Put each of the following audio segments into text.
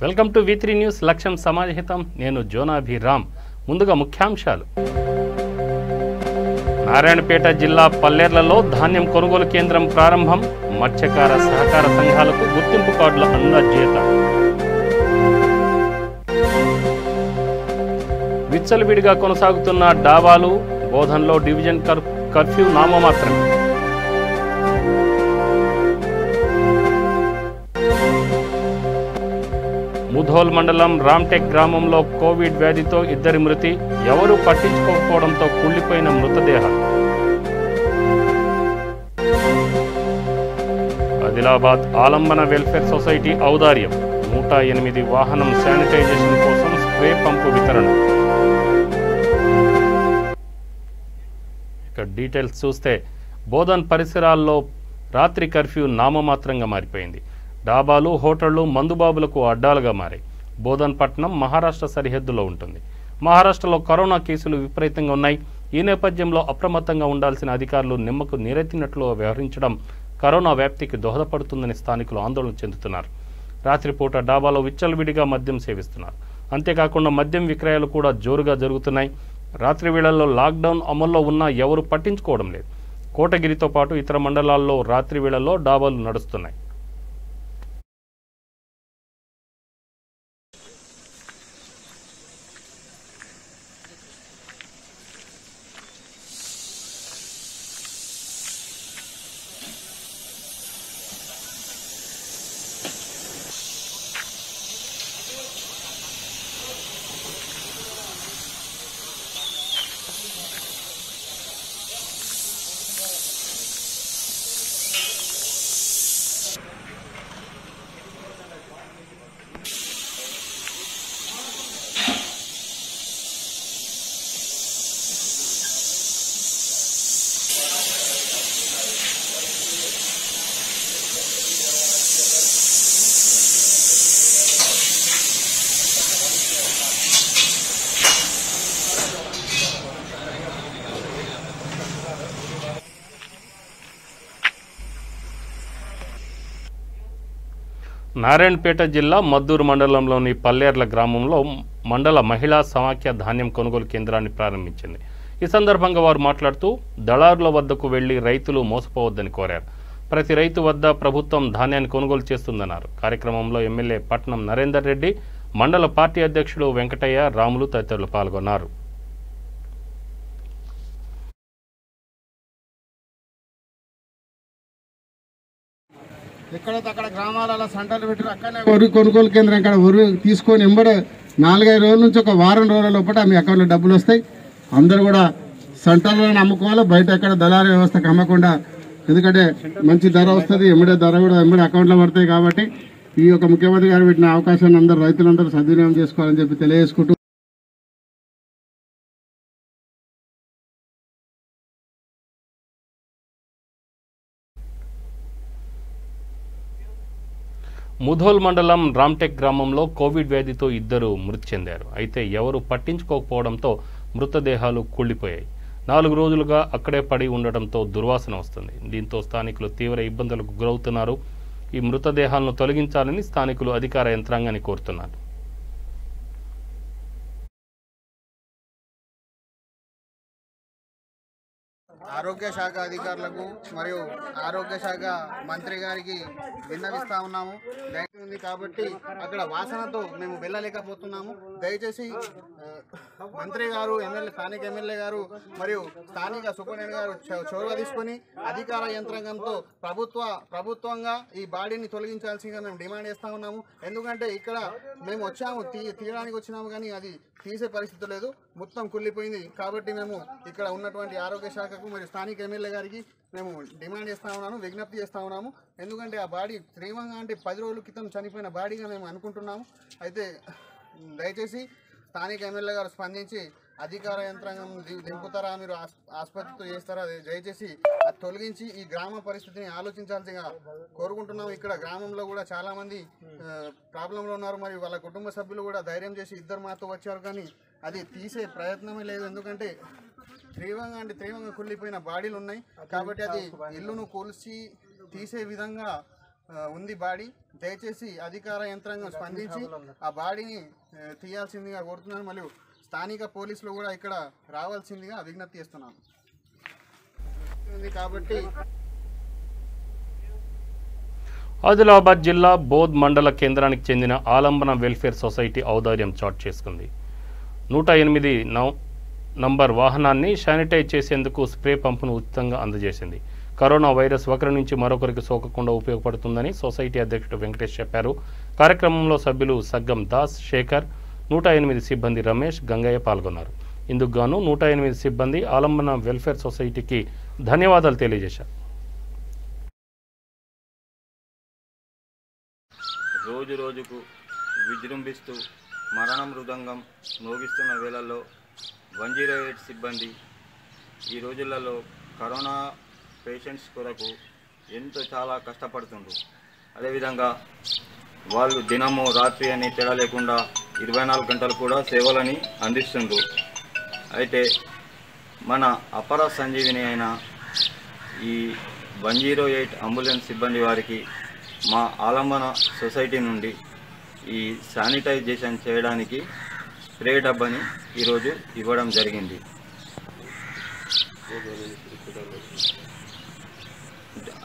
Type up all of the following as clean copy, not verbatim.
Welcome to V3 news లక్ష్యం సమాజహితం. నేను జోనాభిరామ్. ముందుగా ముఖ్యాంశాలు. నారాయణపేట జిల్లా పల్లెర్లలో ధాన్యం కొనుగోలు కేంద్రం ప్రారంభం. మత్స్యకార సహకార సంఘాలకు గుర్తింపు కార్డుల అందజేత. విచ్చలవిడిగా కొనసాగుతున్న డాబాలు, బోధన్లో డివిజన్ కర్ఫ్యూ నామమాత్రమే. ముధోల్ మండలం రామ్టెక్ గ్రామంలో కోవిడ్ వ్యాధితో 2 మృతి. ఎవరూ పట్టించుకోకపోవడంతో కుళ్లిపోయిన మృతదేహాలు. ఆదిలాబాద్ ఆలంబన వెల్ఫేర్ సొసైటీ ఔదార్యం. 108 వాహనం శానిటైజేషన్ కోసం స్ప్రే పంపు వితరణ. ఇక డీటెయిల్స్ చూస్తే బోధన్ పరిసరాల్లో రాత్రి కర్ఫ్యూ నామమాత్రంగా మారిపోయింది. డాబాలు, హోటళ్లు మందుబాబులకు అడ్డాలుగా మారాయి. బోధన్ పట్టణం మహారాష్ట్ర సరిహద్దులో ఉంటుంది. మహారాష్ట్రలో కరోనా కేసులు విపరీతంగా ఉన్నాయి. ఈ నేపథ్యంలో అప్రమత్తంగా ఉండాల్సిన అధికారులు నిమ్మకు నీరెత్తినట్లు వ్యవహరించడం కరోనా వ్యాప్తికి దోహదపడుతుందని స్థానికులు ఆందోళన చెందుతున్నారు. రాత్రిపూట డాబాలో విచ్చలవిడిగా మద్యం సేవిస్తున్నారు. అంతేకాకుండా మద్యం విక్రయాలు కూడా జోరుగా జరుగుతున్నాయి. రాత్రి వేళల్లో లాక్డౌన్ అమల్లో ఉన్నా ఎవరూ పట్టించుకోవడం లేదు. కోటగిరితో పాటు ఇతర మండలాల్లో రాత్రి వేళల్లో డాబాలు నడుస్తున్నాయి. నారాయణపేట జిల్లా మద్దూరు మండలంలోని పల్లేర్ల గ్రామంలో మండల మహిళా సమాఖ్య ధాన్యం కొనుగోలు కేంద్రాన్ని ప్రారంభించింది. ఈ సందర్భంగా వారు మాట్లాడుతూ దళారుల వద్దకు వెళ్లి రైతులు మోసపోవద్దని కోరారు. ప్రతి రైతు వద్ద ప్రభుత్వం ధాన్యాన్ని కొనుగోలు చేస్తుందన్నారు. కార్యక్రమంలో ఎమ్మెల్యే పట్నం నరేందర్ రెడ్డి, మండల పార్టీ అధ్యక్షుడు వెంకటయ్య, రాములు తదితరులు పాల్గొన్నారు. ఎక్కడైతే గ్రామాలలో సెంటర్లు పెట్టారు. అక్కడనే వరి కొనుగోలు కేంద్రం ఇక్కడ వరి తీసుకొని ఎంబడే 4-5 రోజుల నుంచి ఒక వారం రోజుల లోపల మీ అకౌంట్లో డబ్బులు వస్తాయి. అందరూ కూడా సెంటర్లను అమ్ముకోవాలి, బయట ఎక్కడ దళారీ వ్యవస్థకు అమ్మకుండా. ఎందుకంటే మంచి ధర వస్తుంది, ఎంబడే ధర కూడా ఎంబడే అకౌంట్లో పడతాయి. కాబట్టి ఈ యొక్క ముఖ్యమంత్రి గారు పెట్టిన అవకాశాన్ని అందరూ రైతులందరూ సద్వినియోగం చేసుకోవాలని చెప్పి తెలియజేసుకుంటూ, ముధోల్ మండలం రామ్టెక్ గ్రామంలో కోవిడ్ వ్యాధితో 2 మృతి చెందారు. అయితే ఎవరూ పట్టించుకోకపోవడంతో మృతదేహాలు కుళ్లిపోయాయి. 4 రోజులుగా అక్కడే పడి ఉండటంతో దుర్వాసన వస్తుంది. దీంతో స్థానికులు తీవ్ర ఇబ్బందులకు గురవుతున్నారు. ఈ మృతదేహాలను తొలగించాలని స్థానికులు అధికార యంత్రాంగాన్ని కోరుతున్నారు. ఆరోగ్య శాఖ అధికారులకు మరియు ఆరోగ్య శాఖ మంత్రి గారికి విన్నవిస్తా ఉన్నాము. ఉంది కాబట్టి అక్కడ వాసనతో మేము వెళ్ళలేకపోతున్నాము. దయచేసి మంత్రి గారు, స్థానిక ఎమ్మెల్యే గారు మరియు స్థానిక సూపరింటెండెంట్ గారు చొరవ తీసుకొని అధికార యంత్రాంగంతో ప్రభుత్వంగా ఈ బాడీని తొలగించాల్సిందిగా మేము డిమాండ్ చేస్తా ఉన్నాము. ఎందుకంటే ఇక్కడ మేము వచ్చాము, తీయడానికి వచ్చినాము, కానీ అది తీసే పరిస్థితి లేదు, మొత్తం కుళ్ళిపోయింది. కాబట్టి మేము ఇక్కడ ఉన్నటువంటి ఆరోగ్య శాఖకు మరియు స్థానిక ఎమ్మెల్యే గారికి మేము డిమాండ్ చేస్తా ఉన్నాము, విజ్ఞప్తి చేస్తా ఉన్నాము. ఎందుకంటే ఆ బాడీ తీవ్రంగా అంటే 10 రోజుల క్రితం చనిపోయిన బాడీగా మేము అనుకుంటున్నాము. అయితే దయచేసి స్థానిక ఎమ్మెల్యే గారు స్పందించి అధికార యంత్రాంగం దింపుతారా, మీరు ఆసుపత్రితో చేస్తారా, దయచేసి అది తొలగించి ఈ గ్రామ పరిస్థితిని ఆలోచించాల్సిందిగా కోరుకుంటున్నాము. ఇక్కడ గ్రామంలో కూడా చాలా మంది ప్రాబ్లంలో ఉన్నారు. మరియు వాళ్ళ కుటుంబ సభ్యులు కూడా ధైర్యం చేసి 2 మాతో వచ్చారు, కానీ అది తీసే ప్రయత్నమే లేదు. ఎందుకంటే తీవ్రంగా కుళ్ళిపోయిన బాడీలు ఉన్నాయి. కాబట్టి అది ఇల్లును కూల్చి తీసే విధంగా ఉంది బాడీ. దయచేసి అధికార యంత్రాంగం స్పందించి ఆ బాడీని తీయాల్సిందిగా కోరుతున్నాను. మరియు స్థానిక పోలీసులు కూడా ఇక్కడ రావాల్సిందిగా విజ్ఞప్తి చేస్తున్నాను. కాబట్టి ఆదిలాబాద్ జిల్లా బోధ్ మండల కేంద్రానికి చెందిన ఆలంబన వెల్ఫేర్ సొసైటీ ఔదార్యం చాట్ చేసుకుంది. 108 నంబర్ వాహనాన్ని శానిటైజ్ చేసేందుకు స్ప్రే పంపును ఉచితంగా అందజేసింది. కరోనా వైరస్ ఒకరి నుంచి మరొకరికి సోకకుండా ఉపయోగపడుతుందని సొసైటీ అధ్యక్షుడు వెంకటేష్ చెప్పారు. కార్యక్రమంలో సభ్యులు సగ్గం దాస్, శేఖర్, 108 సిబ్బంది రమేష్, గంగయ్య పాల్గొన్నారు. ఇందుకు గాను 108 సిబ్బంది ఆలంబన వెల్ఫేర్ సొసైటీకి ధన్యవాదాలు తెలియజేశారు. రోజు రోజుకు విజృంభిస్తూ మరణ మృదంగం మోగిస్తున్న వేళల్లో 108 సిబ్బంది ఈ రోజులలో కరోనా పేషెంట్స్ కొరకు చాలా కష్టపడుతుండ్రు. అదేవిధంగా వాళ్ళు దినము రాత్రి అని తేడా లేకుండా 24 గంటలు కూడా సేవలని అందిస్తుండ్రు. అయితే మన అపర సంజీవిని అయిన ఈ 108 అంబులెన్స్ సిబ్బంది వారికి మా ఆలంబన సొసైటీ నుండి ఈ శానిటైజేషన్ చేయడానికి స్ప్రే డబ్బాని ఈరోజు ఇవ్వడం జరిగింది.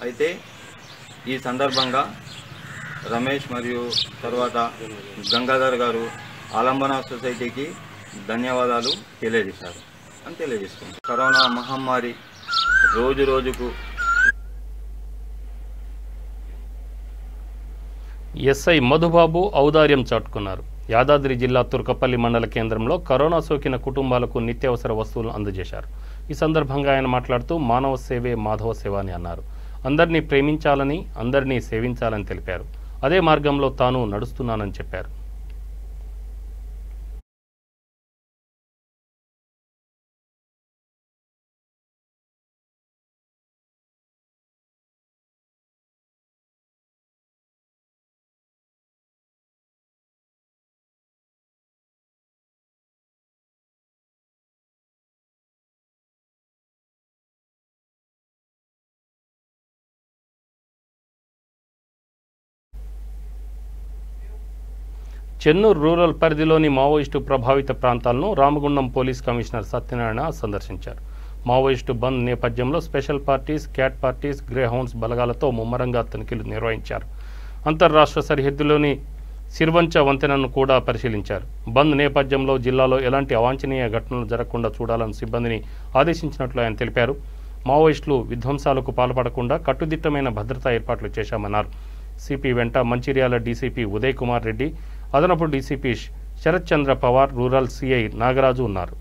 అయితే ఈ సందర్భంగా రమేష్ మరియు తర్వాత గంగాధర్ గారు ఆలంబన సొసైటీకి ధన్యవాదాలు తెలియజేశారు అని తెలియజేస్తుంది. కరోనా మహమ్మారి రోజు రోజుకు ఎస్ఐ మధుబాబు ఔదార్యం చాటుకున్నారు. యాదాద్రి జిల్లా తుర్కపల్లి మండల కేంద్రంలో కరోనా సోకిన కుటుంబాలకు నిత్యావసర వస్తువులను అందజేశారు. ఈ సందర్భంగా ఆయన మాట్లాడుతూ మానవ సేవే మాధవ సేవ అని అన్నారు. అందరినీ ప్రేమించాలని, అందరినీ సేవించాలని తెలిపారు. అదే మార్గంలో తాను నడుస్తున్నానని చెప్పారు. చెన్నూరు రూరల్ పరిధిలోని మావోయిస్టు ప్రభావిత ప్రాంతాలను రామగుండం పోలీస్ కమిషనర్ సత్యనారాయణ సందర్శించారు. మావోయిస్టు బంద్ నేపథ్యంలో special parties, cat parties, Greyhounds బలగాలతో ముమ్మరంగా తనిఖీలు నిర్వహించారు. అంతర్రాష్ట్ర సరిహద్దులోని సిర్వంచ వంతెనను కూడా పరిశీలించారు. బంద్ నేపథ్యంలో జిల్లాలో ఎలాంటి అవాంఛనీయ ఘటనలు జరగకుండా చూడాలని సిబ్బందిని ఆదేశించినట్లు ఆయన తెలిపారు. మావోయిస్టులు విధ్వంసాలకు పాల్పడకుండా కట్టుదిట్టమైన భద్రతా ఏర్పాట్లు చేశామన్నారు. సిపి వెంట మంచిర్యాల డీసీపీ ఉదయ్ కుమార్ రెడ్డి, అదనపు డీసీపీ శరత్ చంద్ర పవార్, రూరల్ సిఐ నాగరాజు ఉన్నారు.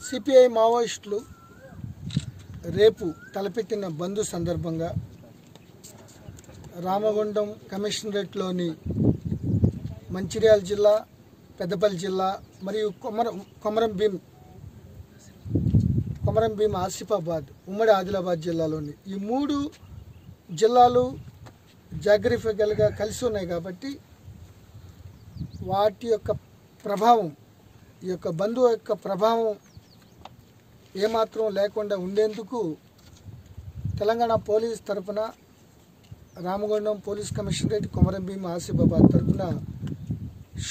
సిపిఐ మావోయిస్టులు రేపు తలపెట్టిన బంద్ సందర్భంగా రామగుండం కమిషనరేట్లోని మంచిర్యాల జిల్లా, పెద్దపల్లి జిల్లా మరియు కొమరం భీం ఆసిఫాబాద్ ఉమ్మడి ఆదిలాబాద్ జిల్లాలోని ఈ 3 జిల్లాలు జాగ్రఫికల్గా కలిసి ఉన్నాయి కాబట్టి వాటి యొక్క ప్రభావం, ఈ యొక్క బంధువు యొక్క ప్రభావం ఏమాత్రం లేకుండా ఉండేందుకు తెలంగాణ పోలీస్ తరఫున రామగుండం పోలీస్ కమిషనరేట్, కొమరం భీం ఆసిఫాబాద్ తరఫున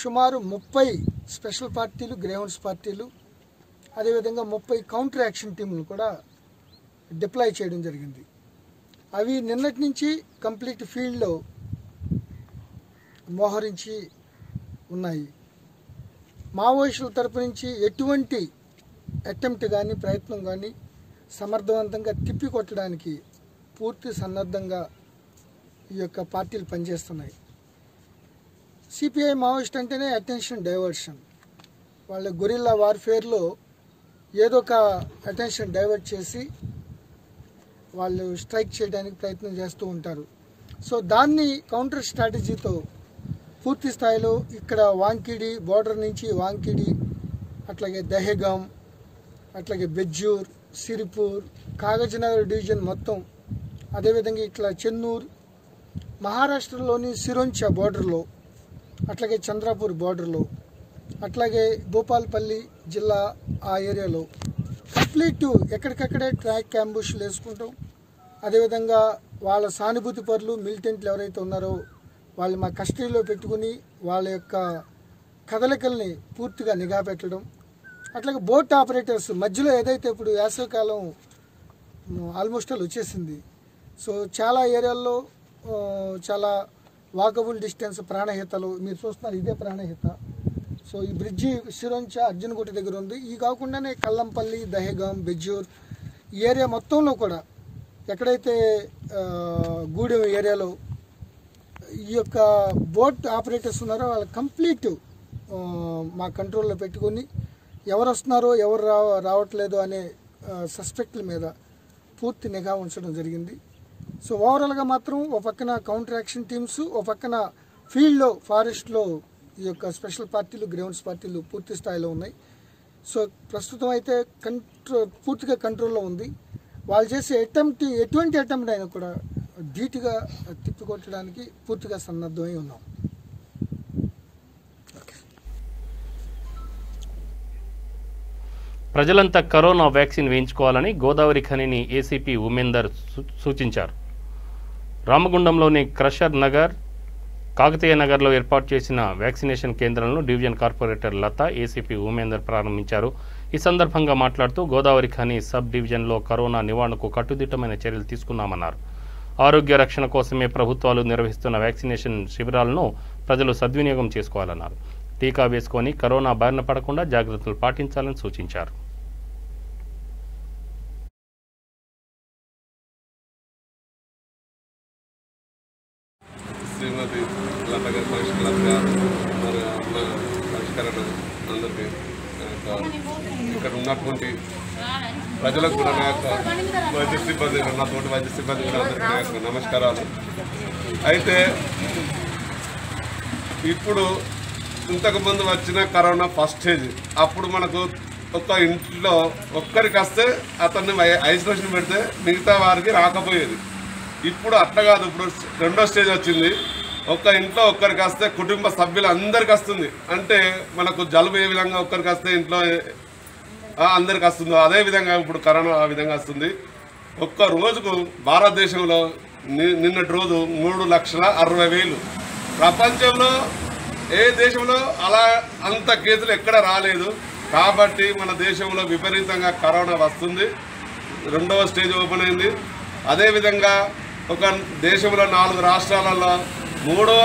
సుమారు 30 స్పెషల్ పార్టీలు, గ్రేహౌండ్స్ పార్టీలు, అదేవిధంగా 30 కౌంటర్ యాక్షన్ టీంలు కూడా డిప్లాయ్ చేయడం జరిగింది. అవి నిన్నటి నుంచి కంప్లీట్ ఫీల్డ్లో మోహరించి ఉన్నాయి. మావోయిస్టుల తరపు నుంచి ఎటువంటి అటెంప్ట్ కానీ, ప్రయత్నం కానీ సమర్థవంతంగా తిప్పికొట్టడానికి పూర్తి సన్నద్ధంగా ఈ యొక్క పార్టీలు పనిచేస్తున్నాయి. సిపిఐ మావోయిస్ట్ అంటేనే అటెన్షన్ డైవర్షన్. వాళ్ళ గొరిల్లా వార్ఫేర్లో ఏదో ఒక అటెన్షన్ డైవర్ట్ చేసి వాళ్ళు స్ట్రైక్ చేయడానికి ప్రయత్నం చేస్తూ ఉంటారు. సో దాన్ని కౌంటర్ స్ట్రాటజీతో పూర్తి స్థాయిలో ఇక్కడ వాంకిడి బోర్డర్ నుంచి వాంకిడి, అట్లాగే దహేగాం, అట్లాగే బెజ్జూర్, సిరిపూర్, కాగజ్నగర్ డివిజన్ మొత్తం, అదేవిధంగా ఇట్లా చెన్నూరు, మహారాష్ట్రలోని సిరోంచా బార్డర్లో, అట్లాగే చంద్రాపూర్ బార్డర్లో, అట్లాగే భూపాల్పల్లి జిల్లా ఆ ఏరియాలో కంప్లీట్ ఎక్కడికక్కడే ట్రాక్ క్యాంబుష్లు వేసుకుంటాం. అదేవిధంగా వాళ్ళ సానుభూతి పరులు మిలిటెంట్లు ఎవరైతే ఉన్నారో వాళ్ళు మా కస్టడీలో పెట్టుకుని వాళ్ళ యొక్క కదలికల్ని పూర్తిగా నిఘా పెట్టడం. అట్లాగే బోట్ ఆపరేటర్స్ మధ్యలో ఏదైతే ఇప్పుడు వేసవికాలం ఆల్మోస్ట్ ఆల్ వచ్చేసింది, సో చాలా ఏరియాల్లో చాలా వాకబుల్ డిస్టెన్స్ ప్రాణహితలు మీరు చూస్తున్నారు, ఇదే ప్రాణహిత. సో ఈ బ్రిడ్జి సిరోంచా అర్జునకోట దగ్గర ఉంది. ఈ కాకుండానే కల్లంపల్లి, దహేగాం, బెజ్జూర్ ఈ ఏరియా మొత్తంలో కూడా ఎక్కడైతే గూడెం ఏరియాలో ఈ యొక్క బోట్ ఆపరేటర్స్ ఉన్నారో వాళ్ళు కంప్లీట్ మా కంట్రోల్లో పెట్టుకొని ఎవరు వస్తున్నారో ఎవరు రావట్లేదు అనే సస్పెక్ట్ల మీద పూర్తి నిఘా ఉంచడం జరిగింది. సో ఓవరాల్గా మాత్రం ఒక పక్కన కౌంటర్ యాక్షన్ టీమ్స్, ఒక పక్కన ఫీల్డ్లో ఫారెస్ట్లో ఈ యొక్క స్పెషల్ పార్టీలు, గ్రౌండ్స్ పార్టీలు పూర్తి స్థాయిలో ఉన్నాయి. సో ప్రస్తుతం అయితే పూర్తిగా కంట్రోల్లో ఉంది. వాళ్ళు చేసే ఎటువంటి అటెంప్ట్ అయినా కూడా ధీటుగా తిప్పికొట్టడానికి పూర్తిగా సన్నద్ధమై ఉన్నాం. ప్రజలంతా కరోనా వ్యాక్సిన్ వేయించుకోవాలని గోదావరి ఖనిని ఏసీపీ ఉమేందర్ సూచించారు. రామగుండంలోని క్రషర్ నగర్, కాకతీయ నగర్లో ఏర్పాటు చేసిన వ్యాక్సినేషన్ కేంద్రాలను డివిజన్ కార్పొరేటర్ లత, ఏసీపీ ఉమేందర్ ప్రారంభించారు. ఈ సందర్భంగా మాట్లాడుతూ గోదావరి ఖని సబ్ డివిజన్లో కరోనా నివారణకు కట్టుదిట్టమైన చర్యలు తీసుకున్నామన్నారు. ఆరోగ్య రక్షణ కోసమే ప్రభుత్వాలు నిర్వహిస్తున్న వ్యాక్సినేషన్ శిబిరాలను ప్రజలు సద్వినియోగం చేసుకోవాలన్నారు. టీకా వేసుకొని కరోనా బారిన పడకుండా జాగ్రత్తలు పాటించాలని సూచించారు. శ్రీమతి లత గారి పరిష్కరణ అందరికీ ఇక్కడ ఉన్నటువంటి ప్రజలకు కూడా నా యొక్క వైద్య సిబ్బంది, నాతోటి వైద్య సిబ్బంది కూడా అందరికీ నా యొక్క నమస్కారాలు. అయితే ఇప్పుడు ఇంతకుముందు వచ్చిన కరోనా ఫస్ట్ స్టేజ్ అప్పుడు మనకు ఒక ఇంట్లో ఒక్కరికి వస్తే అతన్ని ఐసోలేషన్ పెడితే మిగతా వారికి రాకపోయేది. ఇప్పుడు అట్లా కాదు, ఇప్పుడు రెండో స్టేజ్ వచ్చింది. ఒక్క ఇంట్లో ఒక్కరికి వస్తే కుటుంబ సభ్యులు అందరికి వస్తుంది. అంటే మనకు జలుబు ఏ విధంగా ఒక్కరికి వస్తే ఇంట్లో అందరికి వస్తుందో అదేవిధంగా ఇప్పుడు కరోనా ఆ విధంగా వస్తుంది. ఒక్క రోజుకు భారతదేశంలో నిన్నటి రోజు 3,60,000 ప్రపంచంలో ఏ దేశంలో అలా అంత కేసులు ఎక్కడ రాలేదు. కాబట్టి మన దేశంలో విపరీతంగా కరోనా వస్తుంది. రెండవ స్టేజ్ ఓపెన్ అయింది. అదేవిధంగా ఒక దేశంలో 4 రాష్ట్రాలలో 3వ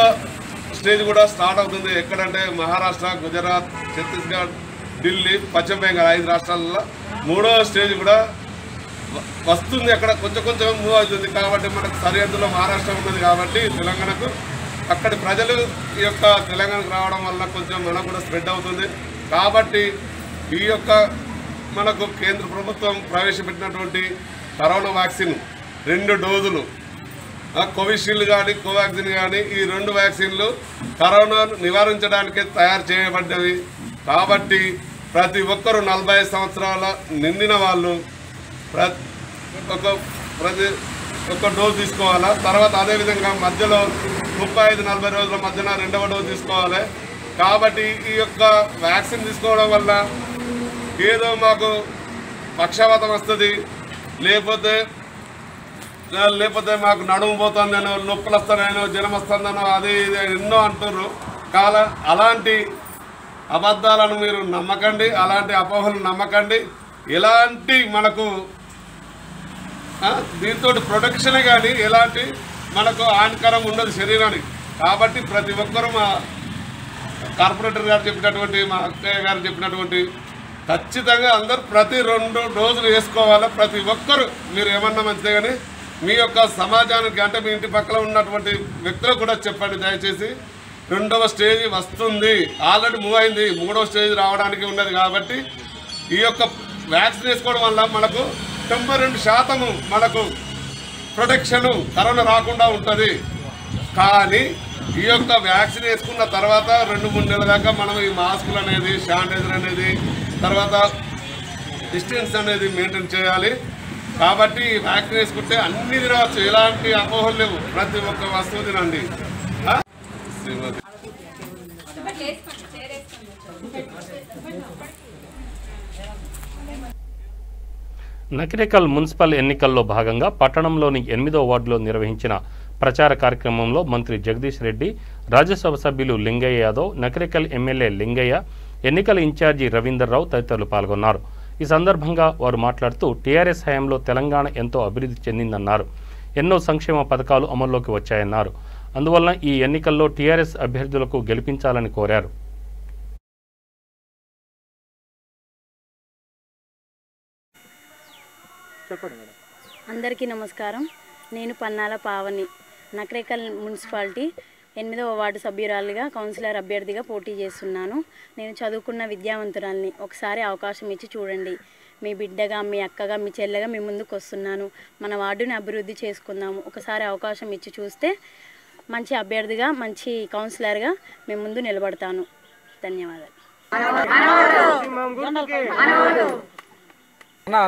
స్టేజ్ కూడా స్టార్ట్ అవుతుంది. ఎక్కడంటే మహారాష్ట్ర, గుజరాత్, ఛత్తీస్గఢ్, ఢిల్లీ, పశ్చిమ బెంగాల్ 5 రాష్ట్రాలలో 3వ స్టేజ్ కూడా వస్తుంది. అక్కడ కొంచెం మూవ్ అవుతుంది. కాబట్టి మనకు సరిహద్దులో మహారాష్ట్ర ఉన్నది కాబట్టి తెలంగాణకు అక్కడి ప్రజలు ఈ యొక్క తెలంగాణకు రావడం వల్ల కొంచెం మనకు కూడా స్ప్రెడ్ అవుతుంది. కాబట్టి ఈ యొక్క మనకు కేంద్ర ప్రభుత్వం ప్రవేశపెట్టినటువంటి కరోనా వ్యాక్సిన్ 2 డోజులు, కోవిషీల్డ్ కానీ కోవాక్సిన్ కానీ ఈ 2 వ్యాక్సిన్లు కరోనాను నివారించడానికే తయారు చేయబడ్డవి. కాబట్టి ప్రతి ఒక్కరూ 45 సంవత్సరాల నిండిన వాళ్ళు ప్రతి ఒక్క డోస్ తీసుకోవాలా. తర్వాత అదేవిధంగా మధ్యలో 35-40 రోజుల మధ్యన 2వ డోస్ తీసుకోవాలి. కాబట్టి ఈ యొక్క వ్యాక్సిన్ తీసుకోవడం వల్ల ఏదో మాకు పక్షవాతం వస్తుంది, లేకపోతే మాకు నడుము పోతుందనో, నొప్పులు వస్తానో, జ్వరం వస్తుందనో, అది ఇది ఎన్నో అంటున్నారు. అలాంటి అబద్ధాలను మీరు నమ్మకండి, అలాంటి అపోహలు నమ్మకండి. ఎలాంటి మనకు దీంతో ప్రొటెక్షన్ కానీ ఎలాంటి మనకు హానికరం ఉండదు శరీరానికి. కాబట్టి ప్రతి ఒక్కరూ మా కార్పొరేటర్ గారు చెప్పినటువంటి, మా అక్కయ్య గారు చెప్పినటువంటి ఖచ్చితంగా అందరూ ప్రతి 2 డోసులు వేసుకోవాలి. ప్రతి ఒక్కరు మీరు ఏమన్నా మంచిదే కానీ మీ యొక్క సమాజానికి అంటే మీ ఇంటి పక్కన ఉన్నటువంటి వ్యక్తులకు కూడా చెప్పండి దయచేసి. 2వ స్టేజ్ వస్తుంది, ఆల్రెడీ మూవ్ అయింది, 3వ స్టేజ్ రావడానికి ఉన్నది. కాబట్టి ఈ యొక్క వ్యాక్సిన్ వేసుకోవడం వల్ల మనకు 92% మనకు ప్రొటెక్షను కరోనా రాకుండా ఉంటుంది. కానీ ఈ యొక్క వ్యాక్సిన్ వేసుకున్న తర్వాత 2-3 నెలల దాకా మనం ఈ మాస్కులు అనేది, శానిటైజర్ అనేది, తర్వాత డిస్టెన్స్ అనేది మెయింటైన్ చేయాలి. కాబట్టి వ్యాక్సిన్ వేసుకుంటే అన్ని తినవచ్చు, ఎలాంటి అపోహలు లేవు, ప్రతి ఒక్క వస్తువు తినండి. శ్రీమతి నకిరేకల్ మున్సిపల్ ఎన్నికల్లో భాగంగా పట్టణంలోని 8వ వార్డులో నిర్వహించిన ప్రచార కార్యక్రమంలో మంత్రి జగదీష్ రెడ్డి, రాజ్యసభ సభ్యులు లింగయ్య యాదవ్, నకిరేకల్ ఎమ్మెల్యే లింగయ్య, ఎన్నికల ఇన్ఛార్జి రవీందర్రావు తదితరులు పాల్గొన్నారు. ఈ సందర్భంగా వారు మాట్లాడుతూ టీఆర్ఎస్ హయాంలో తెలంగాణ ఎంతో అభివృద్ధి చెందిందన్నారు. ఎన్నో సంక్షేమ పథకాలు అమల్లోకి వచ్చాయన్నారు. అందువలన ఈ ఎన్నికల్లో టీఆర్ఎస్ అభ్యర్థులకు గెలిపించాలని కోరారు. అందరికీ నమస్కారం. నేను పన్నాల పావని, నకిరేకల్ మున్సిపాలిటీ 8వ వార్డు సభ్యురాలిగా కౌన్సిలర్ అభ్యర్థిగా పోటీ చేస్తున్నాను. నేను చదువుకున్న విద్యావంతురాల్ని. ఒకసారి అవకాశం ఇచ్చి చూడండి. మీ బిడ్డగా, మీ అక్కగా, మీ చెల్లెగా మీ ముందుకు వస్తున్నాను. మన వార్డుని అభివృద్ధి చేసుకుందాము. ఒకసారి అవకాశం ఇచ్చి చూస్తే మంచి అభ్యర్థిగా, మంచి కౌన్సిలర్గా మీ ముందు నిలబడతాను. ధన్యవాదాలు.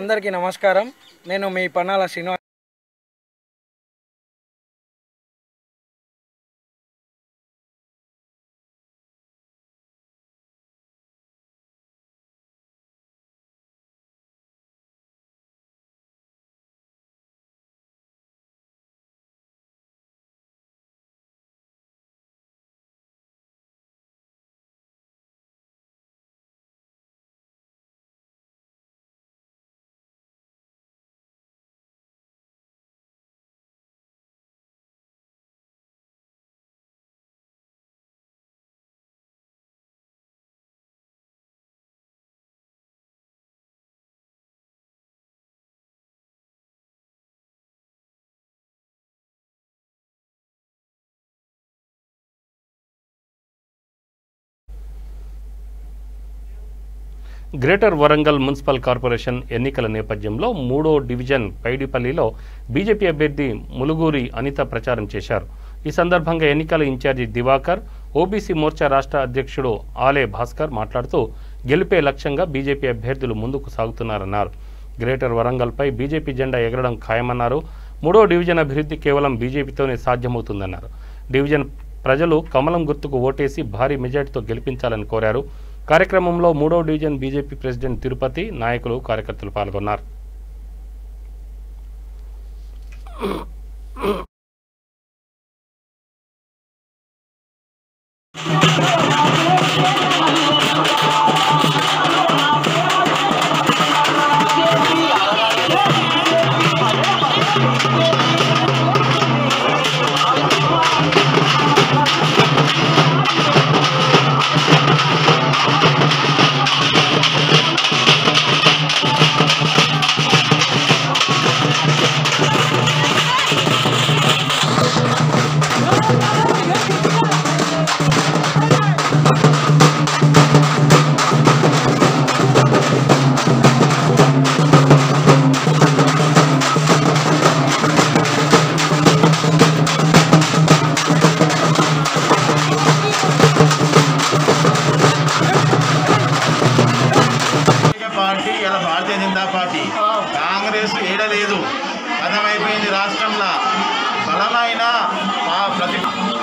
అందరికీ నమస్కారం. నేను మీ Pannala Srinivas. Greater Warangal municipal corporation ఎన్నికల నేపథ్యంలో 3వ డివిజన్ పైడిపల్లిలో బీజేపీ అభ్యర్థి ములుగూరి అనిత ప్రచారం చేశారు. ఈ సందర్భంగా ఎన్నికల ఇన్ఛార్జి దివాకర్, ఓబీసీ మోర్చా రాష్ట్ర అధ్యక్షుడు ఆలే భాస్కర్ మాట్లాడుతూ గెలిపే లక్ష్యంగా బీజేపీ అభ్యర్థులు ముందుకు సాగుతున్నారన్నారు. గ్రేటర్ వరంగల్పై బీజేపీ జెండా ఎగరడం ఖాయమన్నారు. 3వ డివిజన్ అభివృద్ధి కేవలం బీజేపీతోనే సాధ్యమవుతుందన్నారు. డివిజన్ ప్రజలు కమలం గుర్తుకు ఓటేసి భారీ మెజార్టీతో గెలిపించాలని కోరారు. కార్యక్రమంలో 3వ డివిజన్ బీజేపీ ప్రెసిడెంట్ తిరుపతి, నాయకులు, కార్యకర్తలు పాల్గొన్నారు.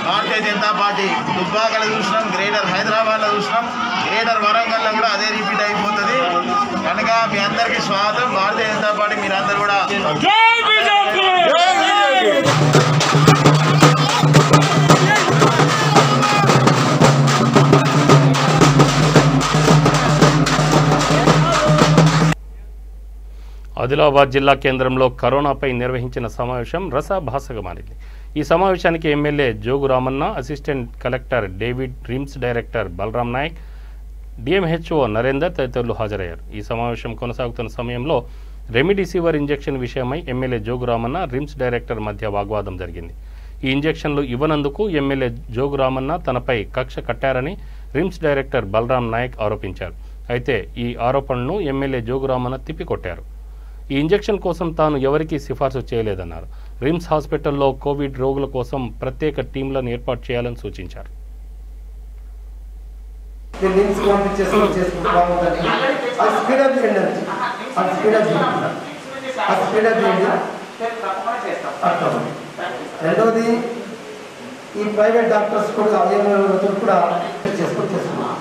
భారతీయ జనతా పార్టీ దుబ్బాకలో చూసినాం, గ్రేటర్ హైదరాబాద్లో చూసినాం, గ్రేటర్ వరంగల్లో కూడా అదే రిపీట్ అయిపోతుంది. కనుక మీ అందరికీ స్వాగతం. భారతీయ జనతా పార్టీ మీరందరూ కూడా ఆదిలాబాద్ జిల్లా కేంద్రంలో కరోనాపై నిర్వహించిన సమావేశం రసాభాసగా మారింది. ఈ సమావేశానికి MLA Jogu Ramanna, assistant collector David, RIMS director Balaram Naik, DMHO Narender తదితరులు హాజరయ్యారు. ఈ సమావేశం కొనసాగుతున్న సమయంలో రెమిడిసివర్ ఇంజెక్షన్ విషయమై MLA Jogu Ramanna, RIMS director మధ్య వాగ్వాదం జరిగింది. ఈ ఇంజెక్షన్లు ఇవ్వనందుకు ఎమ్మెల్యే జోగు రామన్న తనపై కక్ష కట్టారని రిమ్స్ డైరెక్టర్ బలరాం నాయక్ ఆరోపించారు. అయితే ఈ ఆరోపణలను ఎమ్మెల్యే జోగు రామన్న తిప్పికొట్టారు. ఈ ఇంజెక్షన్ కోసం తాను ఎవరికీ సిఫార్సు చేయలేదన్నారు. రిమ్స్ హాస్పిటల్లో కోవిడ్ రోగుల కోసం ప్రత్యేక టీంలను ఏర్పాటు చేయాలని సూచించారు. స్పీడప్ చేయండి. రెండవది ఈ ప్రైవేట్ డాక్టర్స్ కూడా కూడా చేసుకుంటున్నాం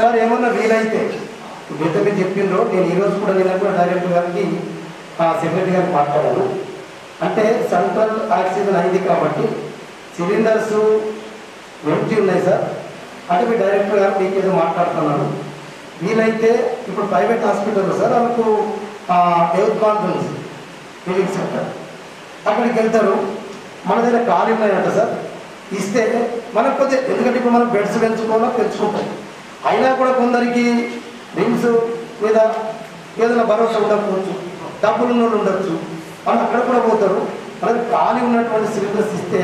సార్. ఏమన్నా వీలైతే మిగతా మీరు చెప్పిండ్రో నేను ఈరోజు కూడా నేను కూడా డైరెక్టర్ గారికి సెక్రటరీ గారికి మాట్లాడాను. అంటే సెంట్రల్ ఆక్సిజన్ అయింది కాబట్టి సిలిండర్స్ ఎంటీ ఉన్నాయి సార్. అంటే మీ డైరెక్టర్ గారు మీకు ఏదో మాట్లాడుతున్నాను. వీలైతే ఇప్పుడు ప్రైవేట్ హాస్పిటల్లో సార్ వాళ్ళకు హెల్త్ కాన్ఫరెన్స్ ఫీలింగ్ సెంటర్ అక్కడికి వెళ్తారు. మన దగ్గర ఖాళీ ఉన్నాయంట సార్. ఇస్తే మనకు కొంచెం, ఎందుకంటే ఇప్పుడు మనం బెడ్స్ పెంచుకుంటాం. అయినా కూడా కొందరికి రిమ్స్ మీద ఏదైనా భరోసా ఉండకపోవచ్చు, డబ్బులు ఉన్నోళ్ళు ఉండొచ్చు, వాళ్ళు అక్కడ కూడా పోతారు. మనకి ఖాళీ ఉన్నటువంటి సిలిండర్స్ ఇస్తే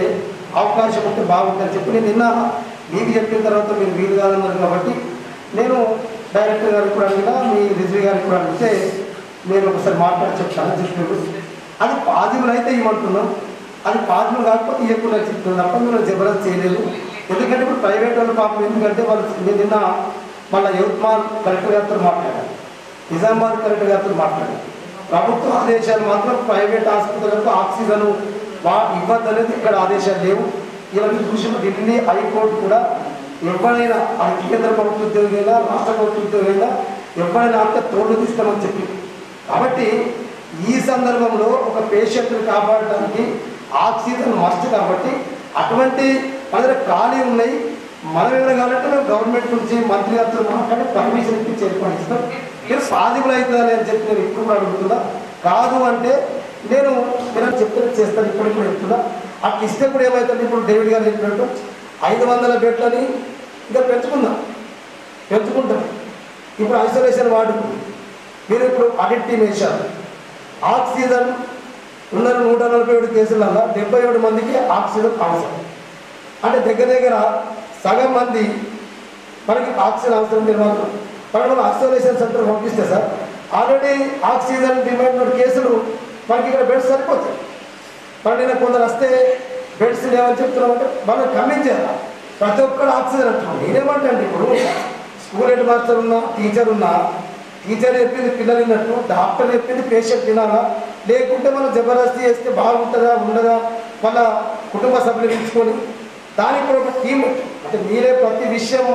అవకాశం ఉంటే బాగుంటుందని చెప్పి నేను నిన్న మీకు చెప్పిన తర్వాత మీరు వీలు కాదన్నారు కాబట్టి నేను డైరెక్టర్ గారికి కూడా అడిగినా, మీ రిజ్వీ గారికి కూడా అడిగితే నేను ఒకసారి మాట్లాడి చెప్తాను చెప్పారు. అది పాజిబుల్ అయితే ఇవ్వమంటున్నాం, అది పాజిబుల్ కాకపోతే ఇవ్వకుండా చెప్తున్నాను తప్ప మీరు జబర్దస్త్ చేయలేదు. ఎందుకంటే ఇప్పుడు ప్రైవేట్ వాళ్ళు పాపం, ఎందుకంటే వాళ్ళు నిన్న మళ్ళీ యవత్మాల్ కలెక్టర్ గారితో మాట్లాడారు, నిజామాబాద్ కలెక్టర్ గారితో మాట్లాడారు. ప్రభుత్వ ఆదేశాలు మాత్రం ప్రైవేట్ ఆసుపత్రులకు ఆక్సిజన్ ఇవ్వద్దనేది ఇక్కడ ఆదేశాలు లేవు. ఇవన్నీ చూసి ఢిల్లీ హైకోర్టు కూడా ఎవరైనా అది కేంద్ర ప్రభుత్వ ఉద్యోగైనా రాష్ట్ర ప్రభుత్వ ఉద్యోగైనా ఎవరైనా అంత తోడు తీస్తామని చెప్పి. కాబట్టి ఈ సందర్భంలో ఒక పేషెంట్ని కాపాడటానికి ఆక్సిజన్ మస్ట్. కాబట్టి అటువంటి మన దగ్గర ఖాళీ ఉన్నాయి. మనం ఏమైనా కావాలంటే మేము గవర్నమెంట్ నుంచి మంత్రి గారితో మాట్లాడి పర్మిషన్ ఇచ్చి ఏర్పాటు ఇస్తాం. మీరు పాజిబుల్ అవుతుందని అని చెప్పి నేను ఇప్పుడు కూడా అడుగుతున్నా. కాదు అంటే నేను మీరు చెప్తే చేస్తాను. ఇప్పుడు చెప్తున్నా. అట్లా ఇస్తే కూడా ఏమవుతుంది, ఇప్పుడు డేవిడ్ గారు చెప్పినట్టు 500 బెడ్లని ఇంకా పెంచుకుంటాం. ఇప్పుడు ఐసోలేషన్ వార్డుకు మీరు ఇప్పుడు ఆడిట్ టీమ్ వేశారు. ఆక్సిజన్ ఉన్న 147 కేసులలో 77 మందికి ఆక్సిజన్ అవసరం. అంటే దగ్గర సగం మంది మనకి ఆక్సిజన్ అవసరం లేదు. మనం ఐసోలేషన్ సెంటర్ పంపిస్తే సార్ ఆల్రెడీ ఆక్సిజన్ డిమాండ్ కేసులు మనకి ఇక్కడ బెడ్స్ సరిపోతాయి. మరి నేను కొందరు వస్తే బెడ్స్ లేవని చెప్తున్నామంటే మనం కమ్మించారు. ప్రతి ఒక్కరు ఆక్సిజన్ అంటున్నాం. నేనేమంటే ఇప్పుడు స్కూల్ హెడ్ మాస్టర్ ఉన్నా, టీచర్ ఉన్నా, టీచర్ చెప్పింది పిల్లలు విన్నట్టు, డాక్టర్ చెప్పింది పేషెంట్ వినాలా, లేకుంటే మనం జబర్దస్తీ చేస్తే బాగుంటుందా ఉండదా, వాళ్ళ కుటుంబ సభ్యులు పిలుచుకొని దానికి కూడా ఒక టీం పెట్టి, అంటే మీరే ప్రతి విషయం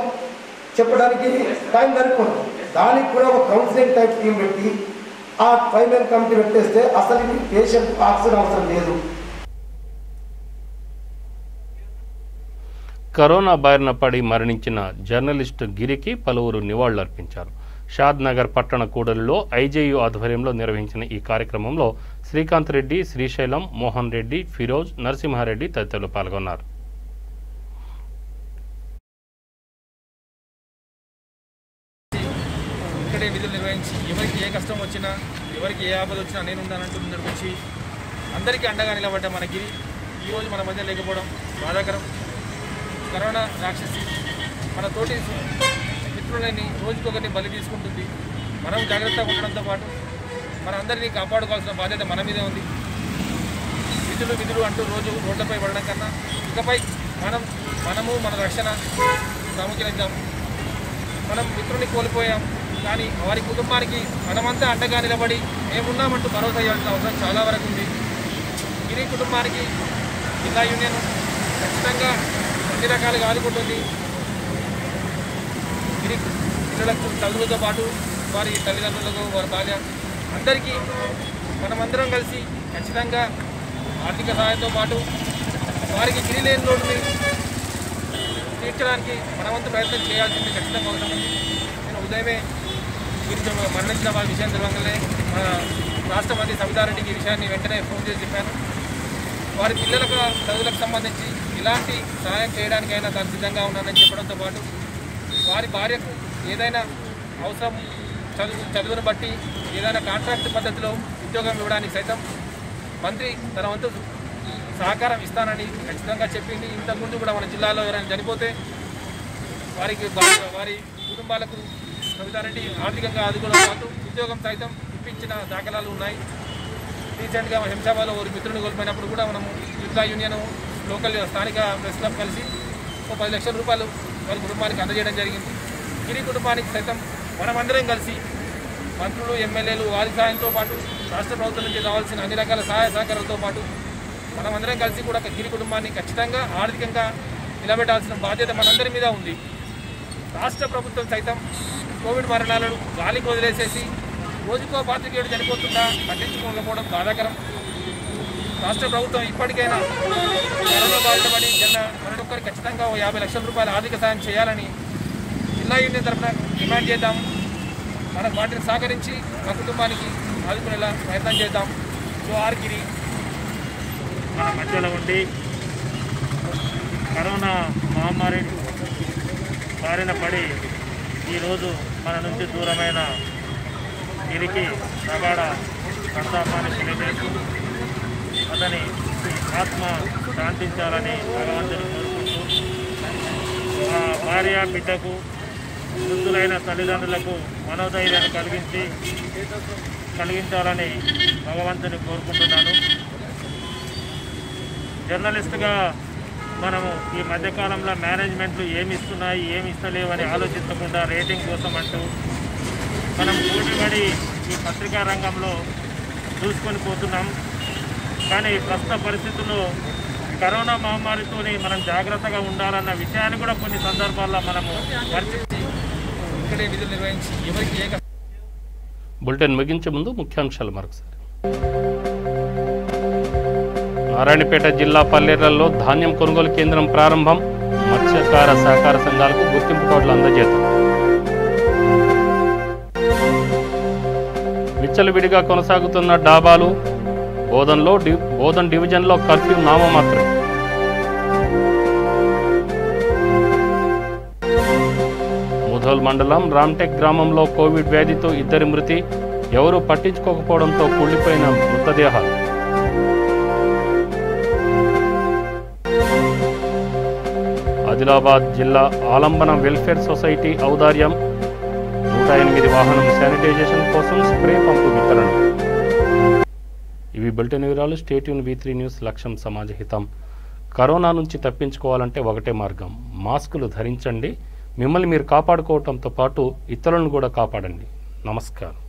చెప్పడానికి టైం సరిపోదు, దానికి కూడా ఒక కౌన్సిలింగ్ టైప్ టీం పెట్టి ఆ 5 మెన్ కమిటీ పెట్టేస్తే అసలు ఇది పేషెంట్ ఆక్సిజన్ అవసరం లేదు. కరోనా బారిన పడి మరణించిన జర్నలిస్ట్ గిరికి పలువురు నివాళులర్పించారు. షాద్ నగర్ పట్టణ కూడలిలో ఐజేయు ఆధ్వర్యంలో నిర్వహించిన ఈ కార్యక్రమంలో శ్రీకాంత్ రెడ్డి, శ్రీశైలం, మోహన్ రెడ్డి, ఫిరోజ్, నరసింహారెడ్డి తదితరులు పాల్గొన్నారు. ఇక్కడే విధులు నిర్వహించి ఎవరికి ఏ కష్టం వచ్చినా, ఎవరికి ఏ ఆపద వచ్చినా నేను ఉన్నానంటూ నిర్మించి అందరికీ అండగా నిలబడ్డ మన గిరి ఈరోజు మన మధ్య లేకపోవడం బాధాకరం. కరోనా రాక్షసి మన తోటి మిత్రులని రోజుకొకరిని బలి తీసుకుంటుంది. మనం జాగ్రత్తగా ఉండడంతో పాటు మన అందరినీ కాపాడుకోవాల్సిన బాధ్యత మన మీదే ఉంది. విధులు అంటూ రోజు రోడ్లపై పడడం కన్నా ఇకపై మనము మన రక్షణ ప్రాముఖ్యత. మనం మిత్రుని కోల్పోయాం, కానీ వారి కుటుంబానికి మనమంతా అండగా నిలబడి మేమున్నామంటూ భరోసా ఇవ్వాల్సిన అవసరం చాలా వరకు ఉంది. గిరి కుటుంబానికి జిల్లా యూనియన్ ఖచ్చితంగా అన్ని రకాలుగా ఆదుకుంటుంది. గిరి పిల్లలకు చదువులతో పాటు వారి తల్లిదండ్రులకు, వారి భార్య అందరికీ మనమందరం కలిసి ఖచ్చితంగా ఆర్థిక సహాయంతో పాటు వారికి గిరి లేని లోటుని తీర్చడానికి మనమంతా ప్రయత్నం చేయాల్సింది ఖచ్చితంగా అవసరం ఉంది. నేను ఉదయమే గిరి మరణించిన వారి విషయం తెలియగానే మన రాష్ట్ర మంత్రి సవితారెడ్డికి ఈ విషయాన్ని వెంటనే ఫోన్ చేసి చెప్పాను. వారి పిల్లలకు చదువులకు సంబంధించి ఇలాంటి సహాయం చేయడానికైనా తాను సిద్ధంగా ఉన్నానని చెప్పడంతో పాటు వారి భార్యకు ఏదైనా అవసరం చదువును బట్టి ఏదైనా కాంట్రాక్ట్ పద్ధతిలో ఉద్యోగం ఇవ్వడానికి సైతం మంత్రి తన వంతు సహకారం ఇస్తానని ఖచ్చితంగా చెప్పింది. ఇంతకుముందు కూడా మన జిల్లాలో ఎవరైనా చనిపోతే వారి కుటుంబాలకు సవితారెడ్డి ఆర్థికంగా ఆదుకోవడం పాటు ఉద్యోగం సైతం ఇప్పించిన దాఖలాలు ఉన్నాయి. రీసెంట్గా హింసాబాద్లో ఒక మిత్రుని కోల్పోయినప్పుడు కూడా మనము జిల్లా యూనియన్ లోకల్ స్థానిక ప్రెస్ క్లబ్ కలిసి ఒక 10 లక్షల రూపాయలు వారి కుటుంబానికి అందజేయడం జరిగింది. గిరి కుటుంబానికి సైతం మనమందరం కలిసి మంత్రులు, ఎమ్మెల్యేలు వారి సహాయంతో పాటు రాష్ట్ర ప్రభుత్వం నుంచి రావాల్సిన అన్ని రకాల సహాయ సహకారాలతో పాటు మనమందరం కలిసి కూడా గిరి కుటుంబాన్ని ఖచ్చితంగా ఆర్థికంగా నిలబెట్టాల్సిన బాధ్యత మనందరి మీద ఉంది. రాష్ట్ర ప్రభుత్వం సైతం కోవిడ్ మరణాలను గాలికి వదిలేసేసి రోజుకో పాత్రికేయుడు చనిపోతున్నా పట్టించుకోకపోవడం బాధాకరం. రాష్ట్ర ప్రభుత్వం ఇప్పటికైనా కరోనా బారిన పడి ప్రతి ఒక్కరికి ఖచ్చితంగా 50 లక్షల రూపాయల ఆర్థిక సాయం చేయాలని జిల్లా యూనియన్ తరఫున డిమాండ్ చేద్దాం. మన వాటిని సహకరించి మా కుటుంబానికి ఆదుకునేలా ప్రయత్నం చేద్దాం. జోహార్ గిరి. మన మధ్యలో ఉండి కరోనా మహమ్మారి బారిన పడి ఈరోజు మన నుంచి దూరమైన గిరికి ప్రగాఢ సంతాపాన్ని తెలియజేస్తూ అతని ఆత్మ శాంతించాలని భగవంతుని కోరుకుంటూ ఆ భార్య బిడ్డకు వృద్ధులైన తల్లిదండ్రులకు మనోధైర్యాన్ని కలిగించాలని భగవంతుని కోరుకుంటున్నాను. జర్నలిస్టుగా మనము ఈ మధ్యకాలంలో మేనేజ్మెంట్లు ఏమి ఇస్తున్నాయి ఏమి ఇస్తలేవు అని ఆలోచించకుండా రేటింగ్ కోసం అంటూ మనం పోటీపడి ఈ పత్రికా రంగంలో చూసుకొని పోతున్నాం. కానీ ప్రస్తుత పరిస్థితుల్లో కరోనా మహమ్మారితో మనం జాగ్రత్తగా ఉండాలన్న విషయాన్ని కూడా కొన్ని సందర్భాల్లో మనము ఇక్కడే విధులు నిర్వహించి ఎవరికి బులెటిన్ ముగించే ముందు ముఖ్యాంశాలు మరొకసారి. నారాయణపేట జిల్లా పల్లెలలో ధాన్యం కొనుగోలు కేంద్రం ప్రారంభం. మత్స్యకార సహకార సంఘాలకు గుర్తింపు కార్డులు అందజేత. విచ్చలవిడిగా కొనసాగుతున్న డాబాలు. బోధన్ డివిజన్లో కర్ఫ్యూ నామమాత్రం. ముధోల్ మండలం రామ్టెక్ గ్రామంలో కోవిడ్ వ్యాధితో 2 మృతి. ఎవరూ పట్టించుకోకపోవడంతో కూలిపోయిన మృతదేహాలు. ఆదిలాబాద్ జిల్లా ఆలంబన వెల్ఫేర్ సొసైటీ ఔదార్యం. 108 వాహనం శానిటైజేషన్ కోసం స్ప్రే పంపు వితరణ. ఇవి బులెటిన్ వివరాలు. స్టేట్ యూన్ V3 న్యూస్. లక్ష్యం సమాజ హితం. కరోనా నుంచి తప్పించుకోవాలంటే ఒకటే మార్గం. మాస్కులు ధరించండి. మిమ్మల్ని మీరు కాపాడుకోవడంతో పాటు ఇతరులను కూడా కాపాడండి. నమస్కారం.